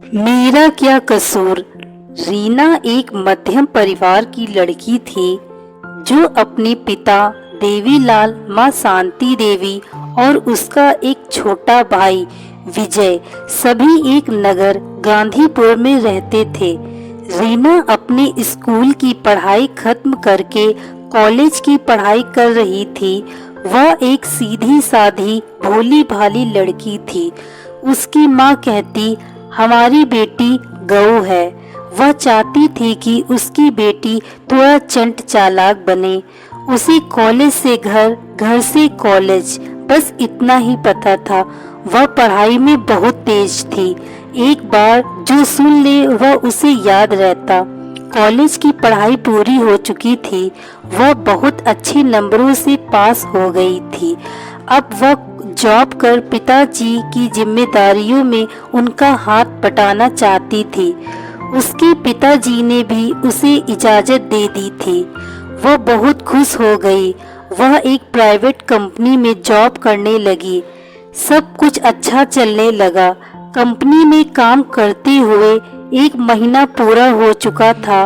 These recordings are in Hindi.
मेरा क्या कसूर। रीना एक मध्यम परिवार की लड़की थी जो अपने पिता देवीलाल, माँ शांति देवी और उसका एक छोटा भाई विजय सभी एक नगर गांधीपुर में रहते थे। रीना अपने स्कूल की पढ़ाई खत्म करके कॉलेज की पढ़ाई कर रही थी। वह एक सीधी साधी भोली भाली लड़की थी। उसकी माँ कहती, हमारी बेटी गऊ है। वह चाहती थी कि उसकी बेटी थोड़ा चंट चालाक बने। उसे कॉलेज से घर, घर से कॉलेज, बस इतना ही पता था। वह पढ़ाई में बहुत तेज थी। एक बार जो सुन ले वह उसे याद रहता। कॉलेज की पढ़ाई पूरी हो चुकी थी। वह बहुत अच्छे नंबरों से पास हो गई थी। अब वह जॉब कर पिताजी की जिम्मेदारियों में उनका हाथ बटाना चाहती थी। उसके पिताजी ने भी उसे इजाज़त दे दी थी। वह बहुत खुश हो गई। वह एक प्राइवेट कंपनी में जॉब करने लगी। सब कुछ अच्छा चलने लगा। कंपनी में काम करते हुए 1 महीना पूरा हो चुका था।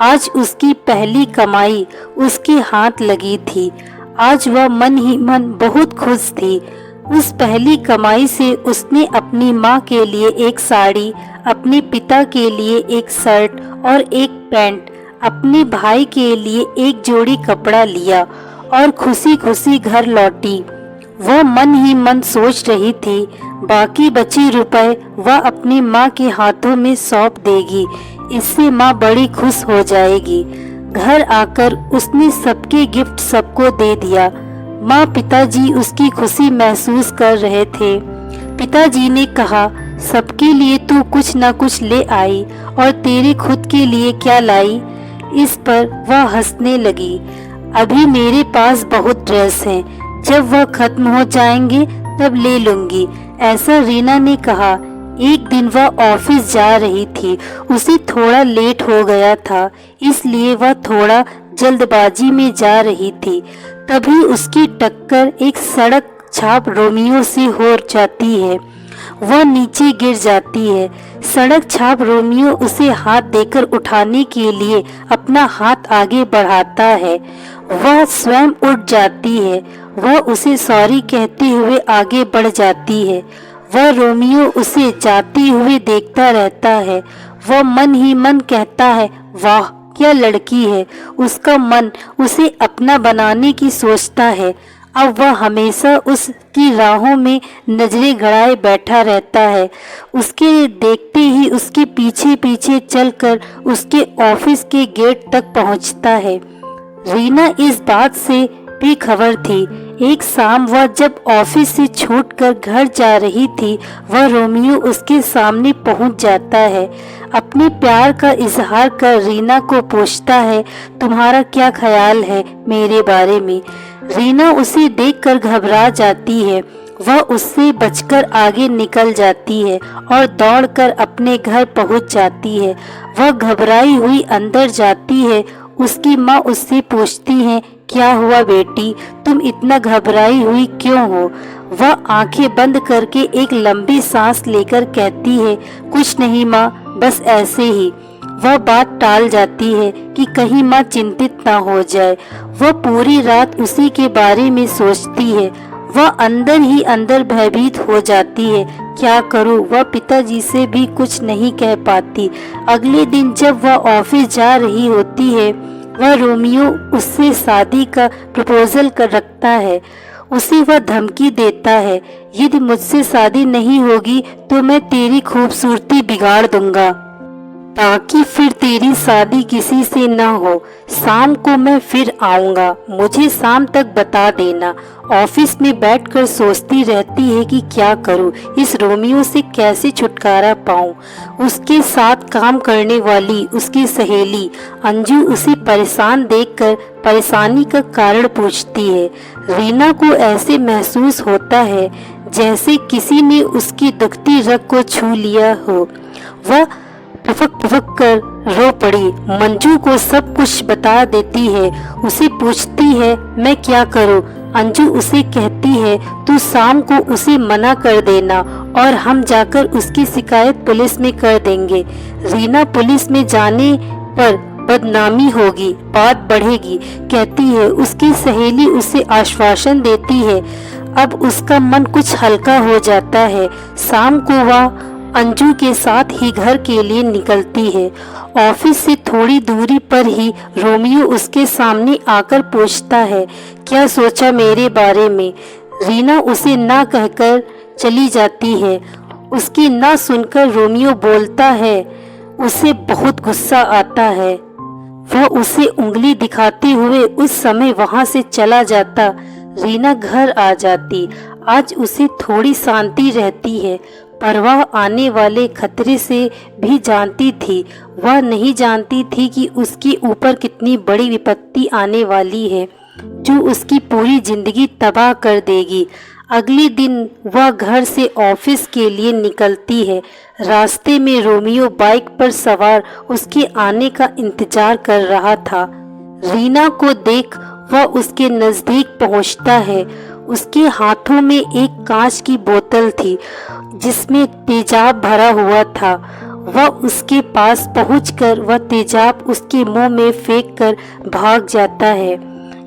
आज उसकी पहली कमाई उसके हाथ लगी थी। आज वह मन ही मन बहुत खुश थी। उस पहली कमाई से उसने अपनी माँ के लिए एक साड़ी, अपने पिता के लिए एक शर्ट और एक पैंट, अपने भाई के लिए एक जोड़ी कपड़ा लिया और खुशी खुशी घर लौटी। वह मन ही मन सोच रही थी, बाकी बचे रुपए वह अपनी माँ के हाथों में सौंप देगी। इससे माँ बड़ी खुश हो जाएगी। घर आकर उसने सबके गिफ्ट सबको दे दिया। माँ पिताजी उसकी खुशी महसूस कर रहे थे। पिताजी ने कहा, सबके लिए तू कुछ न कुछ ले आई और तेरे खुद के लिए क्या लाई? इस पर वह हंसने लगी। अभी मेरे पास बहुत ड्रेस हैं, जब वह खत्म हो जाएंगे तब ले लूंगी, ऐसा रीना ने कहा। एक दिन वह ऑफिस जा रही थी। उसे थोड़ा लेट हो गया था, इसलिए वह थोड़ा जल्दबाजी में जा रही थी। तभी उसकी टक्कर एक सड़क छाप रोमियो से हो जाती है। वह नीचे गिर जाती है। सड़क छाप रोमियो उसे हाथ देकर उठाने के लिए अपना हाथ आगे बढ़ाता है। वह स्वयं उठ जाती है। वह उसे सॉरी कहते हुए आगे बढ़ जाती है। वह रोमियो उसे जाती हुए देखता रहता है। वह मन ही मन कहता है, वाह क्या लड़की है। उसका मन उसे अपना बनाने की सोचता है। अब वह हमेशा उसकी राहों में नजरें गड़ाए बैठा रहता है। उसके देखते ही उसके पीछे पीछे चलकर उसके ऑफिस के गेट तक पहुंचता है। रीना इस बात से बेखबर थी। एक शाम वह जब ऑफिस से छूटकर घर जा रही थी, वह रोमियो उसके सामने पहुंच जाता है। अपने प्यार का इजहार कर रीना को पूछता है, तुम्हारा क्या ख्याल है मेरे बारे में? रीना उसे देखकर घबरा जाती है। वह उससे बचकर आगे निकल जाती है और दौड़कर अपने घर पहुंच जाती है। वह घबराई हुई अंदर जाती है। उसकी माँ उससे पूछती है, क्या हुआ बेटी, तुम इतना घबराई हुई क्यों हो? वह आंखें बंद करके एक लंबी सांस लेकर कहती है, कुछ नहीं माँ, बस ऐसे ही। वह बात टाल जाती है कि कहीं माँ चिंतित ना हो जाए। वह पूरी रात उसी के बारे में सोचती है। वह अंदर ही अंदर भयभीत हो जाती है। क्या करूं? वह पिताजी से भी कुछ नहीं कह पाती। अगले दिन जब वह ऑफिस जा रही होती है, वह रोमियो उससे शादी का प्रपोजल कर रखता है। उसे वह धमकी देता है, यदि मुझसे शादी नहीं होगी तो मैं तेरी खूबसूरती बिगाड़ दूंगा, ताकि फिर तेरी शादी किसी से न हो। शाम को मैं फिर आऊंगा, मुझे शाम तक बता देना। ऑफिस में बैठकर सोचती रहती है कि क्या करूं, इस रोमियो से कैसे छुटकारा पाऊं। उसके साथ काम करने वाली उसकी सहेली अंजू उसे परेशान देखकर परेशानी का कारण पूछती है। रीना को ऐसे महसूस होता है जैसे किसी ने उसकी दुखती रग को छू लिया हो। वह फुफक कर रो पड़ी। मंजू को सब कुछ बता देती है। उसे पूछती है, मैं क्या करूं? अंजू उसे कहती है, तू शाम को उसे मना कर देना और हम जाकर उसकी शिकायत पुलिस में कर देंगे। रीना पुलिस में जाने पर बदनामी होगी, बात बढ़ेगी, कहती है। उसकी सहेली उसे आश्वासन देती है। अब उसका मन कुछ हल्का हो जाता है। शाम को वह अंजू के साथ ही घर के लिए निकलती है। ऑफिस से थोड़ी दूरी पर ही रोमियो उसके सामने आकर पूछता है, क्या सोचा मेरे बारे में? रीना उसे ना कहकर चली जाती है। उसकी ना सुनकर रोमियो बोलता है। उसे बहुत गुस्सा आता है। वह उसे उंगली दिखाते हुए उस समय वहां से चला जाता। रीना घर आ जाती। आज उसे थोड़ी शांति रहती है, पर वह आने वाले खतरे से भी जानती थी। वह नहीं जानती थी कि उसके ऊपर कितनी बड़ी विपत्ति आने वाली है, जो उसकी पूरी जिंदगी तबाह कर देगी। अगले दिन वह घर से ऑफिस के लिए निकलती है। रास्ते में रोमियो बाइक पर सवार उसके आने का इंतजार कर रहा था। रीना को देख वह उसके नजदीक पहुंचता है। उसके हाथों में एक कांच की बोतल थी जिसमें तेजाब भरा हुआ था। वह उसके पास पहुंचकर वह तेजाब उसके मुंह में फेंक कर भाग जाता है।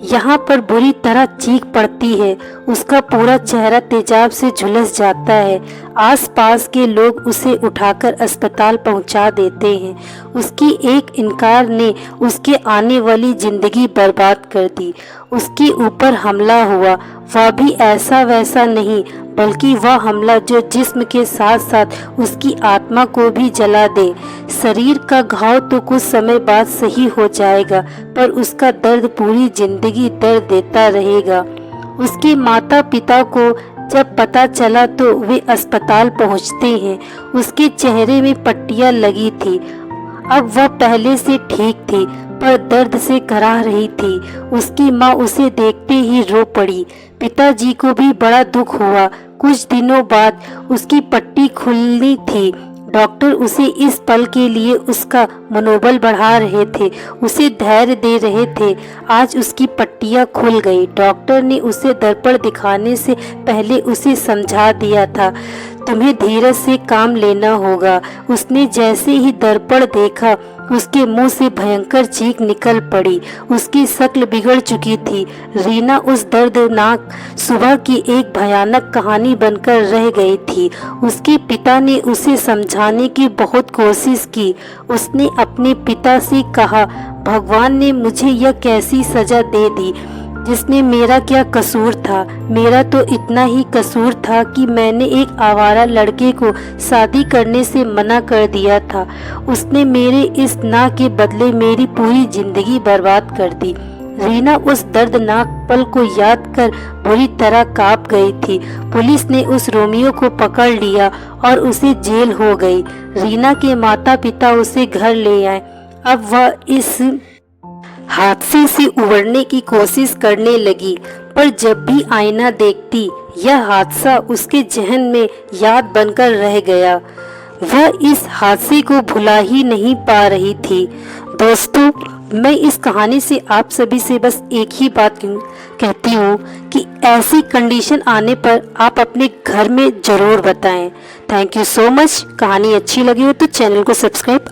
यहाँ पर बुरी तरह चीख पड़ती है। उसका पूरा चेहरा तेजाब से झुलस जाता है। आसपास के लोग उसे उठाकर अस्पताल पहुंचा देते हैं। उसकी एक इनकार ने उसके आने वाली जिंदगी बर्बाद कर दी। उसके ऊपर हमला हुआ, वह भी ऐसा वैसा नहीं, बल्कि वह हमला जो जिस्म के साथ साथ उसकी आत्मा को भी जला दे। शरीर का घाव तो कुछ समय बाद सही हो जाएगा, पर उसका दर्द पूरी जिंदगी दर्द देता रहेगा। उसके माता पिता को जब पता चला तो वे अस्पताल पहुंचते हैं। उसके चेहरे में पट्टियां लगी थी। अब वह पहले से ठीक थी, पर दर्द से कराह रही थी। उसकी माँ उसे देखते ही रो पड़ी। पिताजी को भी बड़ा दुख हुआ। कुछ दिनों बाद उसकी पट्टी खुलनी थी। डॉक्टर उसे इस पल के लिए उसका मनोबल बढ़ा रहे थे, उसे धैर्य दे रहे थे। आज उसकी पट्टियां खुल गई। डॉक्टर ने उसे दर्पण दिखाने से पहले उसे समझा दिया था, तुम्हें धीरज से काम लेना होगा। उसने जैसे ही दर्पण देखा, उसके मुंह से भयंकर चीख निकल पड़ी। उसकी शक्ल बिगड़ चुकी थी। रीना उस दर्दनाक सुबह की एक भयानक कहानी बनकर रह गई थी। उसके पिता ने उसे समझाने की बहुत कोशिश की। उसने अपने पिता से कहा, भगवान ने मुझे यह कैसी सजा दे दी, जिसमें मेरा क्या कसूर था? मेरा तो इतना ही कसूर था कि मैंने एक आवारा लड़के को शादी करने से मना कर दिया था। उसने मेरे इस ना के बदले मेरी पूरी जिंदगी बर्बाद कर दी। रीना उस दर्दनाक पल को याद कर बुरी तरह कांप गई थी। पुलिस ने उस रोमियो को पकड़ लिया और उसे जेल हो गई। रीना के माता पिता उसे घर ले आए। अब वह इस हादसे से उबरने की कोशिश करने लगी, पर जब भी आईना देखती, यह हादसा उसके जहन में याद बनकर रह गया। वह इस हादसे को भुला ही नहीं पा रही थी। दोस्तों, मैं इस कहानी से आप सभी से बस एक ही बात कहती हूँ कि ऐसी कंडीशन आने पर आप अपने घर में जरूर बताएं। Thank you so much. कहानी अच्छी लगी हो तो चैनल को सब्सक्राइब